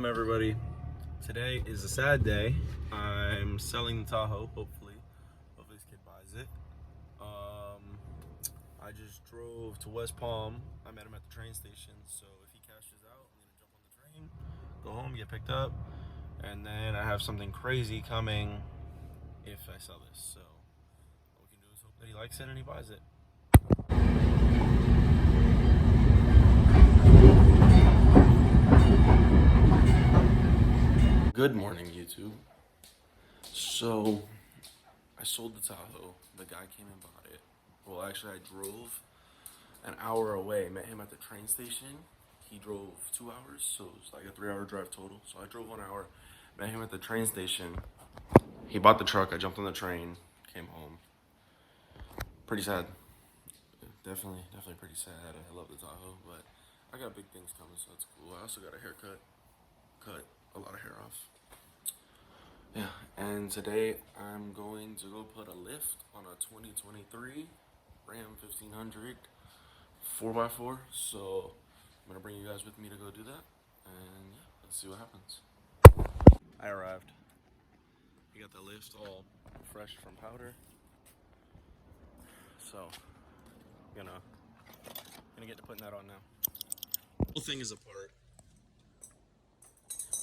Welcome everybody. Today is a sad day. I'm selling the Tahoe, hopefully this kid buys it. I just drove to West Palm. I met him at the train station, so if he cashes out, I'm gonna jump on the train, go home, get picked up, and then I have something crazy coming if I sell this. So all we can do is hope that he likes it and he buys it. Good morning, YouTube. So, I sold the Tahoe. The guy came and bought it. Well, actually, I drove an hour away. Met him at the train station. He drove 2 hours, so it was like a 3-hour drive total. So I drove 1 hour. Met him at the train station. He bought the truck. I jumped on the train. Came home. Pretty sad. Definitely pretty sad. I love the Tahoe, but I got big things coming, so that's cool. I also got a haircut. Cut a lot of hair off. Yeah, and today I'm going to go put a lift on a 2023 Ram 1500 4x4. So I'm gonna bring you guys with me to go do that, and yeah, let's see what happens. I arrived. We got the lift all fresh from powder. So gonna get to putting that on now. The whole thing is apart.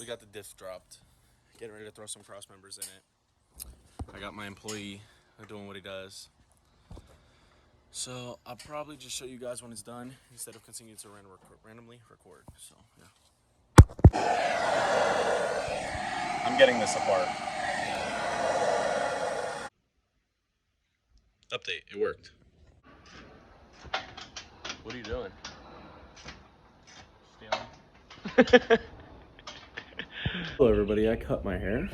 We got the diff dropped. Getting ready to throw some cross members in it. I got my employee doing what he does. So I'll probably just show you guys when it's done instead of continuing to randomly record. So yeah. I'm getting this apart. Update, it worked. What are you doing? Stealing? Hello everybody, I cut my hair.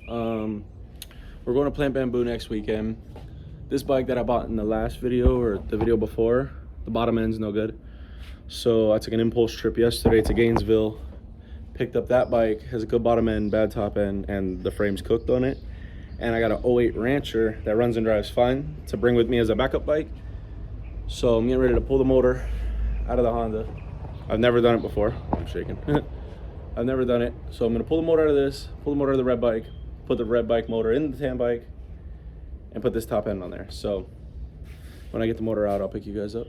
We're going to plant bamboo next weekend. This bike that I bought in the last video or the video before, the bottom end's no good. So I took an impulse trip yesterday to Gainesville, picked up that bike, has a good bottom end, bad top end, and the frame's cooked on it. And I got an 08 Rancher that runs and drives fine to bring with me as a backup bike. So I'm getting ready to pull the motor out of the Honda. I've never done it before. I'm shaking. I've never done it. So I'm gonna pull the motor out of this, pull the motor out of the red bike, put the red bike motor in the tan bike, and put this top end on there. So when I get the motor out, I'll pick you guys up.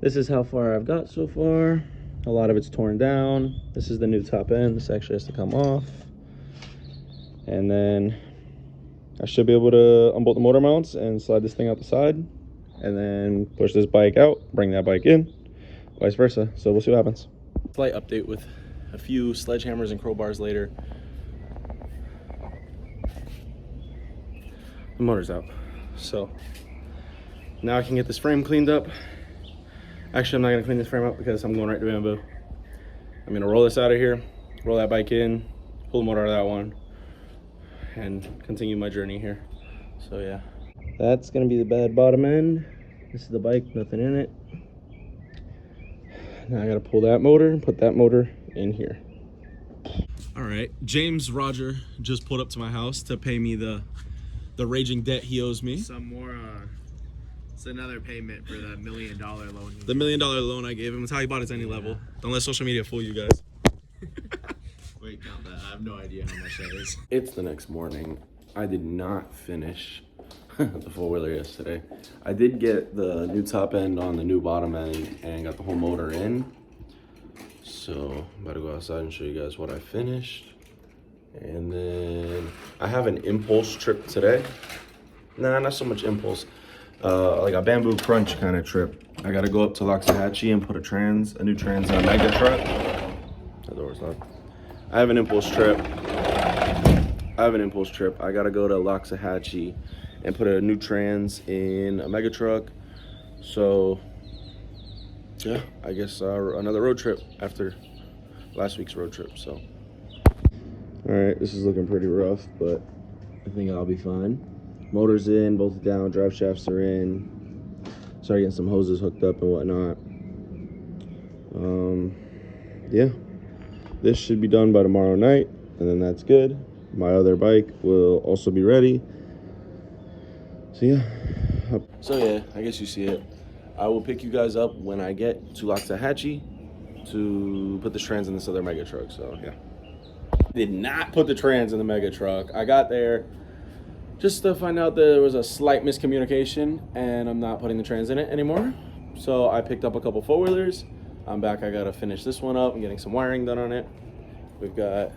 This is how far I've got so far. A lot of it's torn down. This is the new top end. This actually has to come off. And then I should be able to unbolt the motor mounts and slide this thing out the side, and then push this bike out, bring that bike in, vice versa. So we'll see what happens. Slight update with a few sledgehammers and crowbars later. The motor's out. So now I can get this frame cleaned up. Actually, I'm not gonna clean this frame up because I'm going right to bamboo. I'm gonna roll this out of here, roll that bike in, pull the motor out of that one, and continue my journey here. So yeah. That's gonna be the bad bottom end. This is the bike, nothing in it. Now I gotta pull that motor and put that motor in here. All right, James Roger just pulled up to my house to pay me the raging debt he owes me. Some more, it's another payment for the $1 million loan. The $1 million loan I gave him. It's how he bought his any level. Don't let social media fool you guys. Wait, count that. I have no idea how much that is. It's the next morning. I did not finish the four-wheeler yesterday. I did get the new top end on the new bottom end and got the whole motor in. So I'm about to go outside and show you guys what I finished. And then I have an impulse trip today. Nah, not so much impulse. Like a bamboo crunch kind of trip. I gotta go up to Loxahatchee and put a new trans in a mega truck. The door's locked. I have an impulse trip. I gotta go to Loxahatchee and put a new trans in a mega truck. So yeah, I guess another road trip after last week's road trip. So all right, this is looking pretty rough, but I think I'll be fine. Motor's in, bolted down, drive shafts are in. Started getting some hoses hooked up and whatnot. Yeah, this should be done by tomorrow night, and then that's good. My other bike will also be ready. So yeah, I guess you see it. I will pick you guys up when I get to Loxahatchee to put the trans in this other mega truck. So yeah, did not put the trans in the mega truck. I got there just to find out there was a slight miscommunication, and I'm not putting the trans in it anymore. So I picked up a couple four-wheelers. I'm back. I gotta finish this one up. I'm getting some wiring done on it. We've got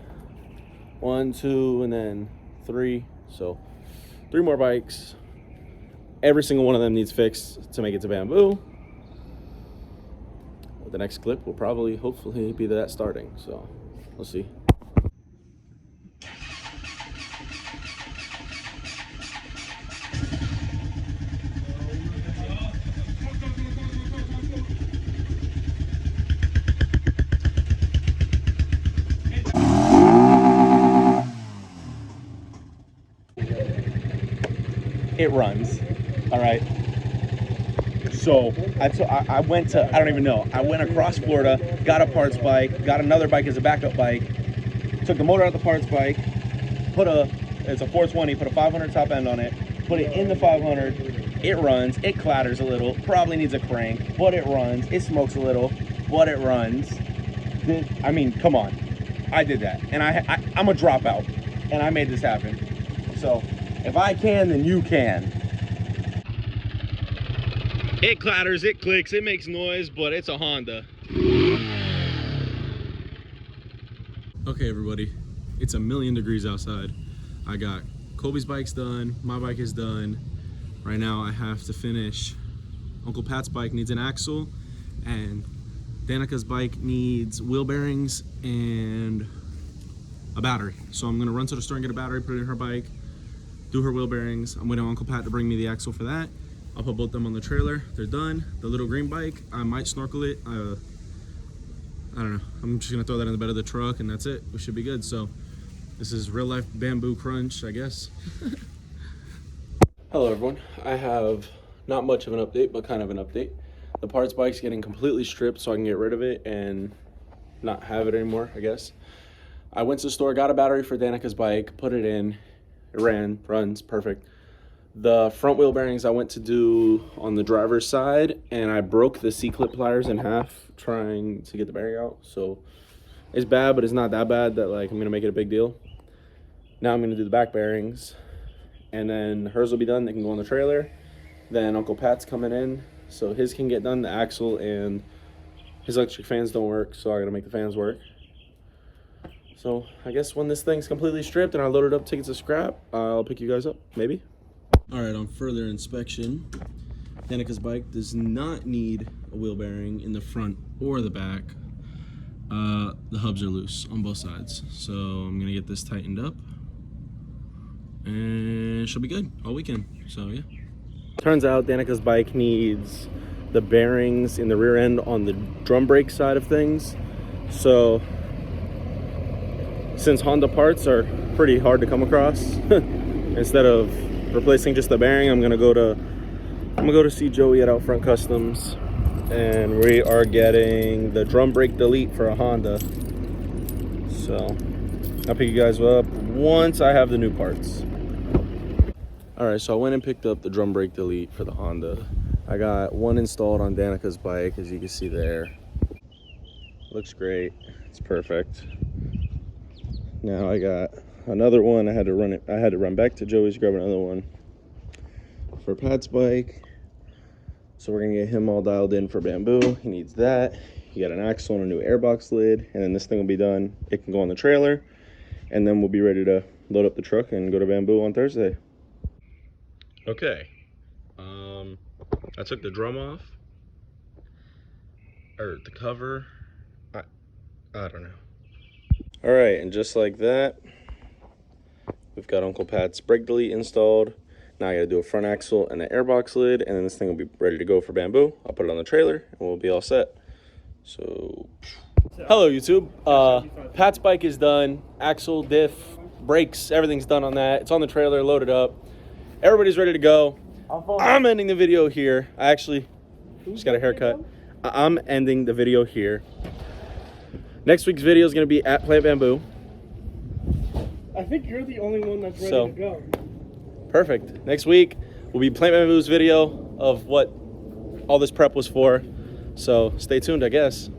1, 2, and then 3. So 3 more bikes. Every single one of them needs fixed to make it to Bamboo. The next clip will probably, hopefully, be that starting. So we'll see. It runs, all right. So I went to, I don't even know, I went across Florida, got a parts bike, got another bike as a backup bike, took the motor out of the parts bike, it's a 420, put a 500 top end on it, put it in the 500, it runs, it clatters a little, probably needs a crank, but it runs, it smokes a little, but it runs. I mean, come on, I did that, and I'm a dropout, and I made this happen. So if I can, then you can. It clatters, it clicks, it makes noise, but it's a Honda. Okay, everybody, it's 1,000,000 degrees outside. I got Colby's bike's done, my bike is done. Right now I have to finish Uncle Pat's bike needs an axle, and Danica's bike needs wheel bearings and a battery. So I'm gonna run to the store and get a battery, put it in her bike, do her wheel bearings. I'm waiting on Uncle Pat to bring me the axle for that. I'll put both of them on the trailer. They're done. The little green bike, I might snorkel it. I don't know. I'm just gonna throw that in the bed of the truck and that's it. We should be good. So this is real life Bamboo crunch, I guess. Hello everyone. I have not much of an update, but kind of an update. The parts bike's getting completely stripped so I can get rid of it and not have it anymore, I guess. I went to the store, got a battery for Danica's bike, put it in. It runs perfect. The front wheel bearings I went to do on the driver's side, and I broke the C-clip pliers in half trying to get the bearing out. So it's bad, but it's not that bad that like I'm gonna make it a big deal. Now I'm gonna do the back bearings, and then hers will be done. They can go on the trailer. Then Uncle Pat's coming in, so his can get done. The axle and his electric fans don't work, so I gotta make the fans work. So I guess when this thing's completely stripped and I load it up, take it to scrap, I'll pick you guys up, maybe. All right, on further inspection, Danica's bike does not need a wheel bearing in the front or the back. The hubs are loose on both sides. So I'm gonna get this tightened up and she'll be good all weekend, so yeah. Turns out Danica's bike needs the bearings in the rear end on the drum brake side of things. So since Honda parts are pretty hard to come across, instead of replacing just the bearing, I'm gonna go to see Joey at Out Front Customs, and we are getting the drum brake delete for a Honda. So I'll pick you guys up once I have the new parts. All right, so I went and picked up the drum brake delete for the Honda. I got one installed on Danica's bike, as you can see there. Looks great, it's perfect. Now I got another one. I had to run back to Joey's, grab another one for Pat's bike. So we're gonna get him all dialed in for Bamboo. He needs that. He got an axle and a new airbox lid, and then this thing will be done. It can go on the trailer, and then we'll be ready to load up the truck and go to Bamboo on Thursday. Okay, I took the drum off, or the cover. I don't know. All right, and just like that, we've got Uncle Pat's brake delete installed. Now I gotta do a front axle and an airbox lid, and then this thing will be ready to go for Bamboo. I'll put it on the trailer, and we'll be all set. So, hello YouTube. Pat's bike is done. Axle, diff, brakes, everything's done on that. It's on the trailer, loaded up. Everybody's ready to go. I'm ending the video here. I actually just got a haircut. I'm ending the video here. Next week's video is going to be at Plant Bamboo. I think you're the only one that's ready to go. Perfect. Next week will be Plant Bamboo's video of what all this prep was for. So stay tuned, I guess.